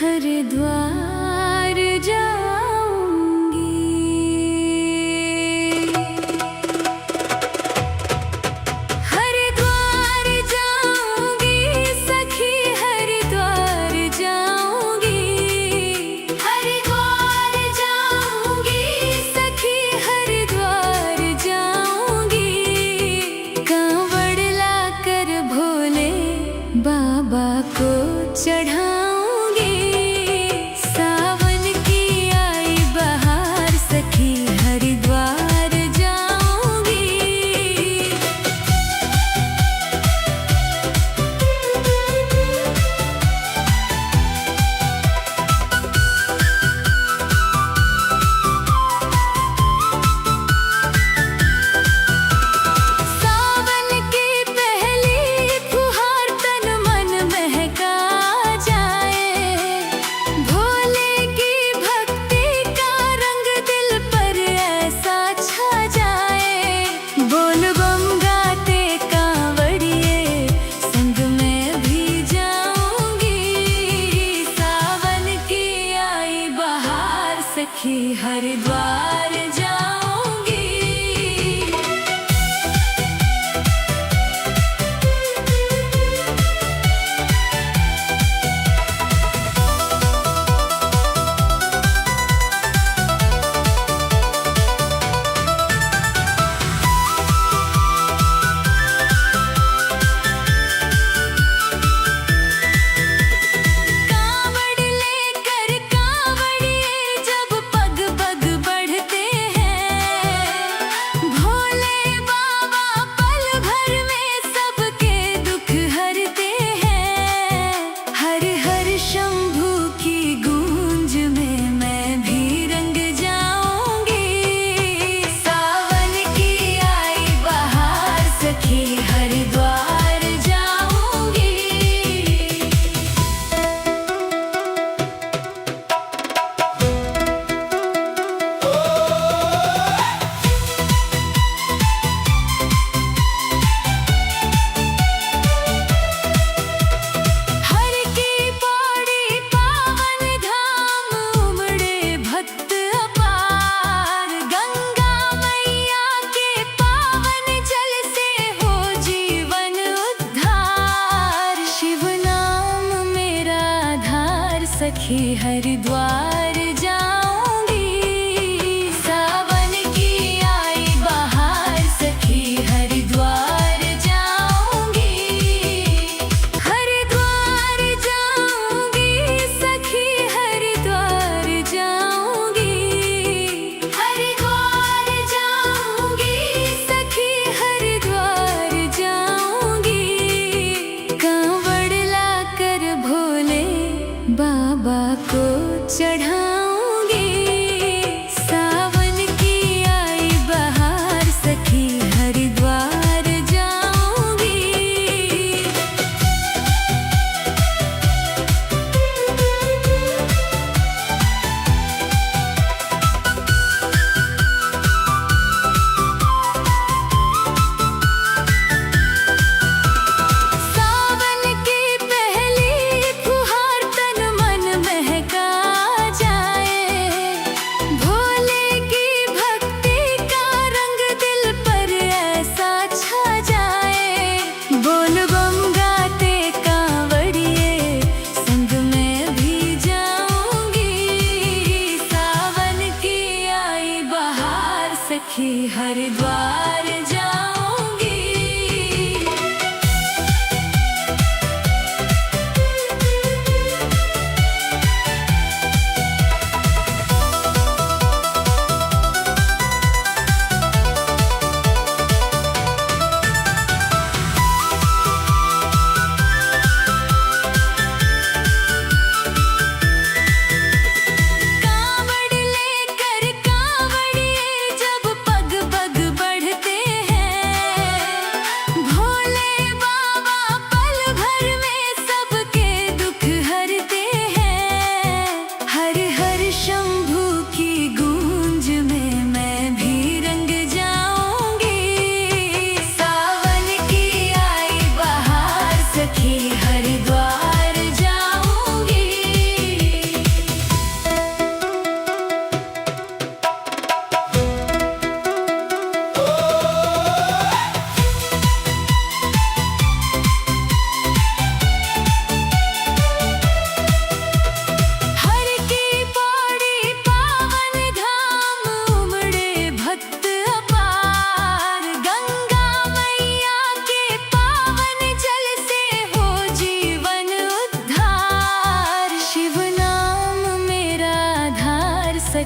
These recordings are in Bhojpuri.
हरिद्वार जाऊंगी। हरिद्वार जाऊंगी सखी, हरिद्वार जाऊंगी। हरिद्वार जाऊंगी सखी, हरिद्वार जाऊंगी। कांवड़ लाकर भोले बाबा को चढ़ा सखी, हरिद्वार जाऊंगी। सखी, हरिद्वार जाऊंगी। सावन की आई बहार सखी, हरिद्वार जाऊंगी। हरिद्वार जाऊंगी सखी, हरिद्वार जाऊंगी। हरिद्वार जाऊंगी सखी, हरिद्वार जाऊंगी। कांवड़ लाकर भोले बाबा को चढ़ाऊंगी। सावन की आई बहार सखी, हरिद्वार जाऊंगी। सावन की पहली फुहार तन मन महका जाए।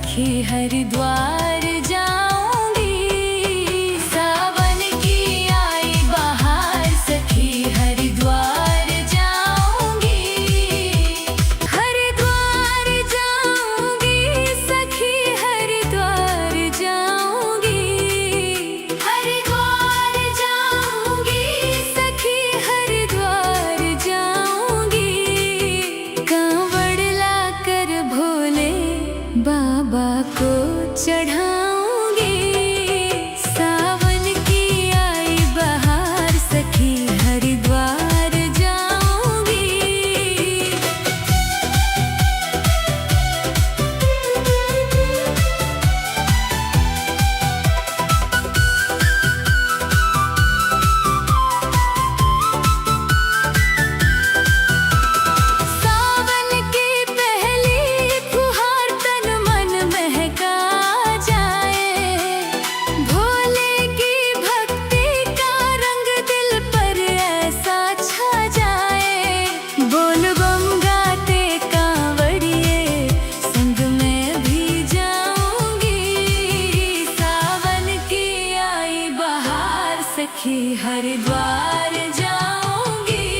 सखी हरिद्वार जाऊंगी। सावन की आई बहार सखी हरिद्वार जाऊंगी। हरिद्वार जाऊंगी सखी हरिद्वार जाऊंगी। हरिद्वार जाऊंगी सखी हरिद्वार जाऊंगी। कांवड़ लाकर भोले बाबा को चढ़ाऊंगी। सावन की आई बहार सखी हरिद्वार जाऊंगी। सावन की पहली फुहार तन मन महका जाए। भोले की भक्ति का रंग दिल पर ऐसा छा जाए। बोल बम गाते कांवड़िए संग में भी जाऊंगी। सावन की आई बहार सखी हरिद्वार जाऊंगी।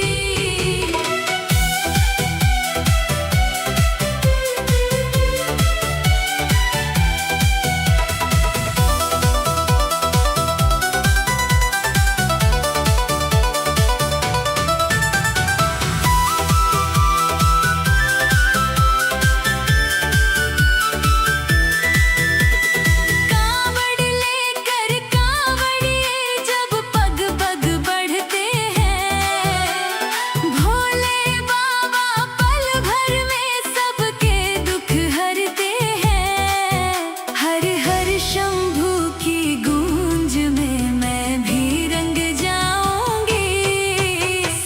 कांवड़ लेकर कांवड़िए जब पग पग बढ़ते हैं। भोले बाबा पल भर में सबके दुख हरते हैं। हर हर शंभू की गूंज में मैं भी रंग जाऊंगी।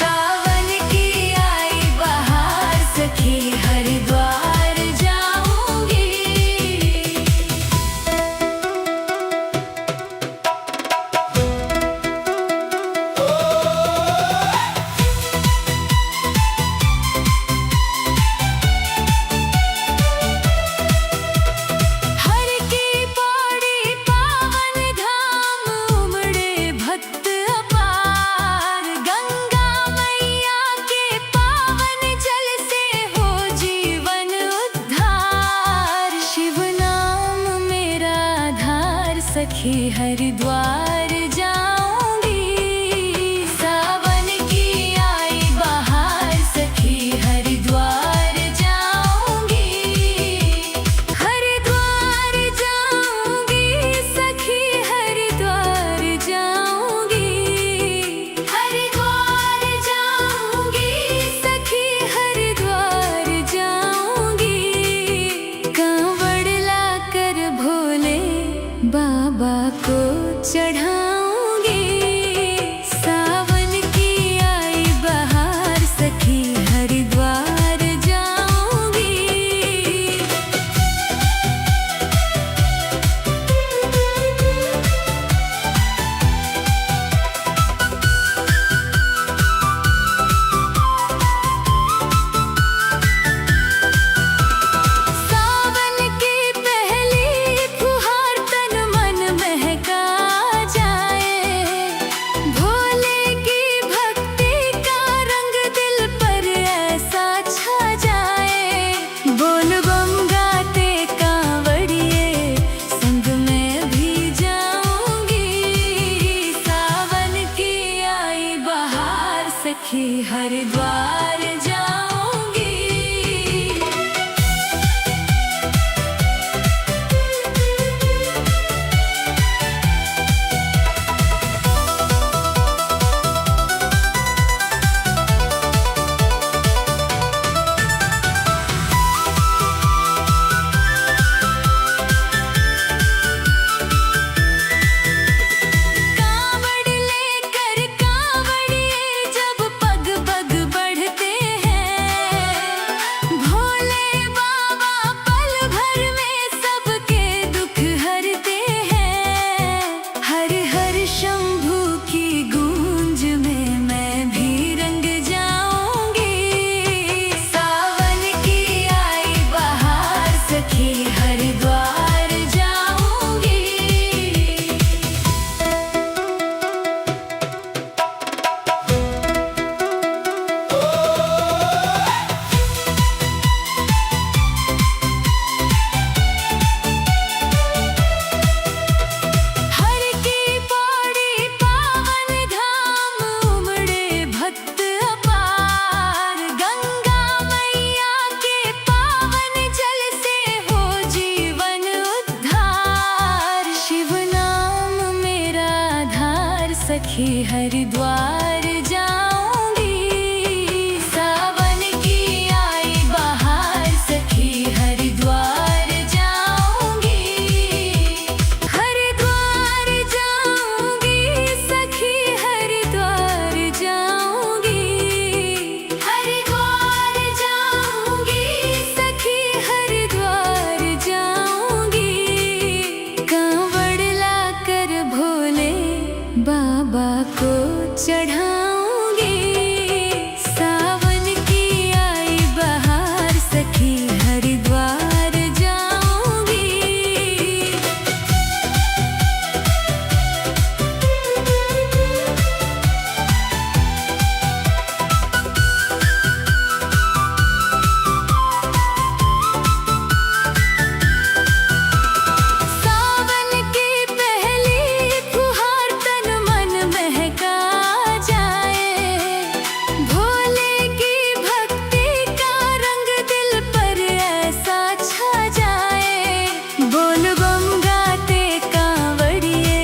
सावन की आई बहार सखी हरिद्वार जाऊंगी। हर की पौड़ी पावन धाम उमड़े भक्त अपार। गंगा मैया के पावन जल से हो जीवन उद्धार। शिव नाम मेरा आधार सखी हरिद्वार जाऊंगी। सावन की आई बहार सखी हरिद्वार जाऊंगी। हरिद्वार जाऊंगी सखी हरिद्वार जाऊंगी। हरिद्वार जाऊंगी सखी हरिद्वार जाऊंगी। कांवड़ लाकर भोले बाबा को हरिद्वार जाऊंगी। सावन की आई बहार सखी हरिद्वार जाऊंगी। हरिद्वार जाऊंगी सखी हरिद्वार जाऊंगी। हरिद्वार जाऊंगी सखी हरिद्वार जाऊंगी। कांवड़ लाकर भोले बाबा को चढ़ाऊंगी। सावन की आई बहार सखी हरिद्वार जाऊंगी। सावन की पहली फुहार तन मन महका जाए। भोले की भक्ति का रंग दिल पर ऐसा छा जाए। बोल बम गाते कांवड़िए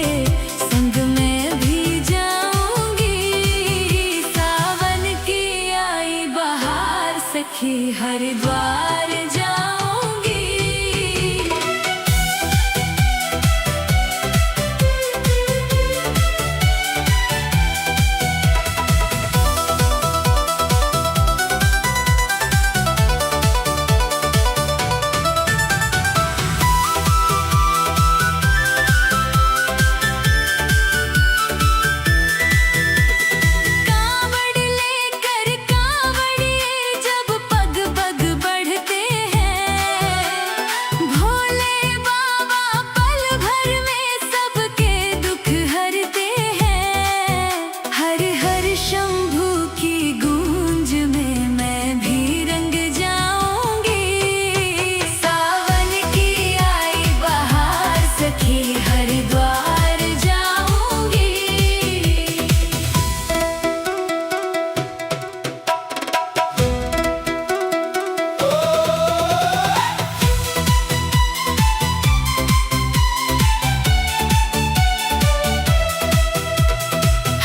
संग में भी जाऊंगी। सावन की आई बहार सखी हरिद्वार जाऊंगी। कांवड़ लेकर कांवड़िए जब पग पग बढ़ते हैं। भोले बाबा पल भर में सबके दुख हरते हैं। हर हर शंभू की गूंज में मैं भी रंग जाऊंगी। सावन की आई बहार सखी हरिद्वार जाऊंगी।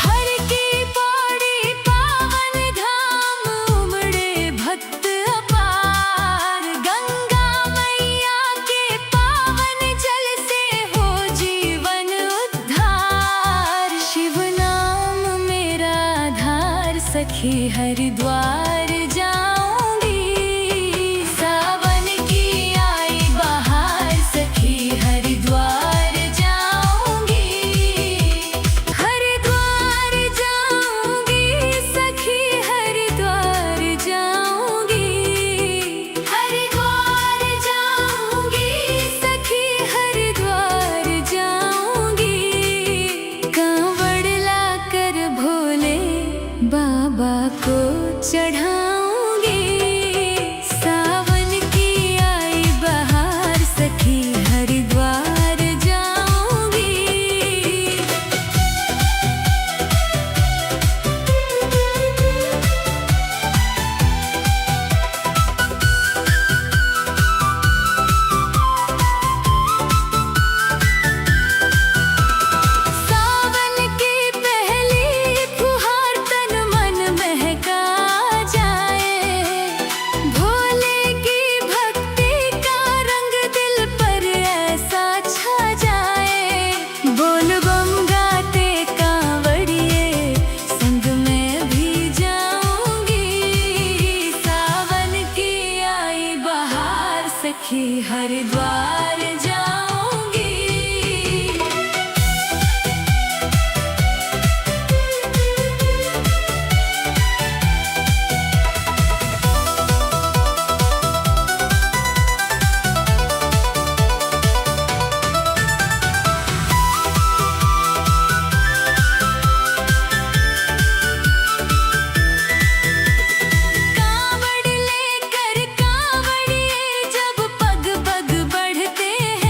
हर की पौड़ी पावन धाम उमड़े भक्त अपार। गंगा मैया के पावन जल से हो जीवन उद्धार। शिव नाम मेरा आधार सखी हरिद्वार जाऊंगी। सावन की आई बहार सखी हरिद्वार जाऊंगी। हरिद्वार जाऊंगी सखी हरिद्वार जाऊंगी। हरिद्वार जाऊंगी सखी हरिद्वार जाऊंगी। कांवड़ लाकर भोले बाबा को चढ़ाऊंगी। सावन की आई बहार सखी हरिद्वार जाऊंगी। सावन की पहली फुहार तन मन महका जाए। भोले की भक्ति का रंग दिल पर ऐसा छा जाए। बोल बम गाते कांवड़िए संग में भी जाऊंगी। सावन की आई बहार सखी हरिद्वार जाऊंगी। कांवड़ लेकर कांवड़िए जब पग पग बढ़ते हैं।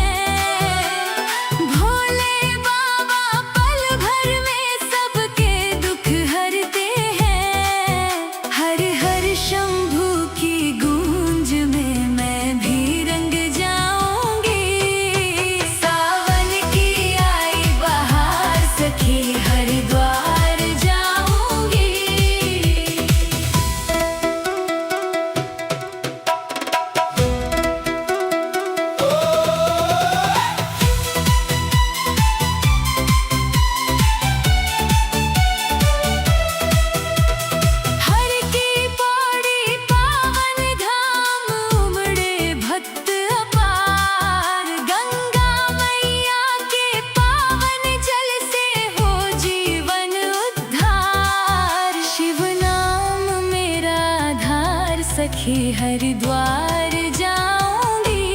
हरिद्वार जाऊंगी।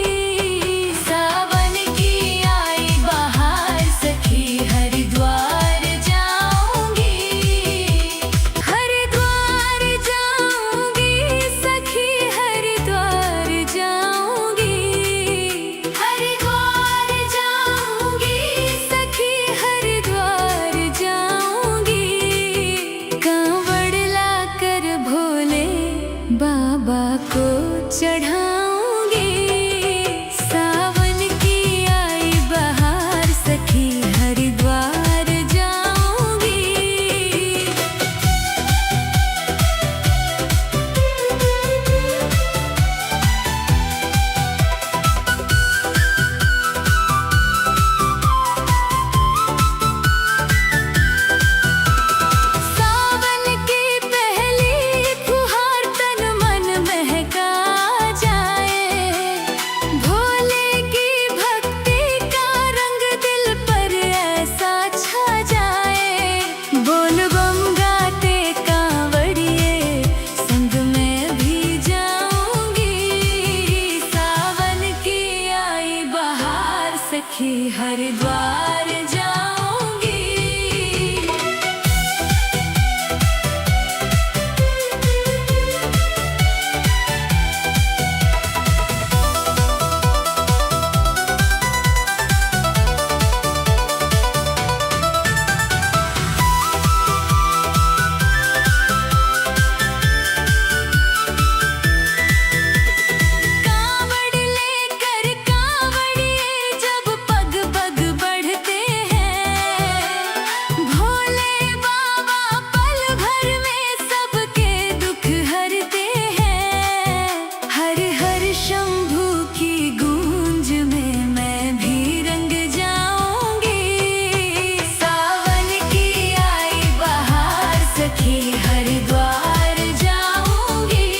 सावन की आई बहार सखी हरिद्वार जाऊंगी। हरिद्वार जाऊंगी सखी हरिद्वार जाऊंगी। हरिद्वार जाऊंगी सखी हरिद्वार जाऊंगी। कांवड़ लाकर भोले बाबा को चढ़ाऊंगी। सावन की आई बहार सखी हरिद्वार जाऊंगी। सावन की पहली फुहार तन मन महका जाए। भोले की भक्ति का रंग दिल पर ऐसा छा जाए। बोल बम गाते कांवड़िए संग में भी जाऊंगी। सावन की आई बहार सखी हरिद्वार जाऊंगी। कांवड़ लेकर कांवड़िए जब पग पग बढ़ते हैं। भोले बाबा पल भर में सबके दुख हरते हैं। हर हर शंभू की गूंज में मैं भी रंग जाऊंगी। सावन की आई बहार सखी हरिद्वार जाऊंगी।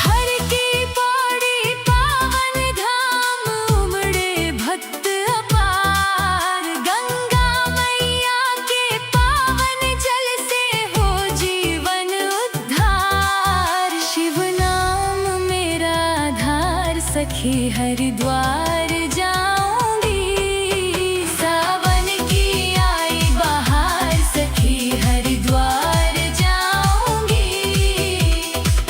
हर की पौड़ी पावन धाम उमड़े भक्त अपार। गंगा मैया के पावन जल से हो जीवन उद्धार। शिव नाम मेरा आधार सखी हरिद्वार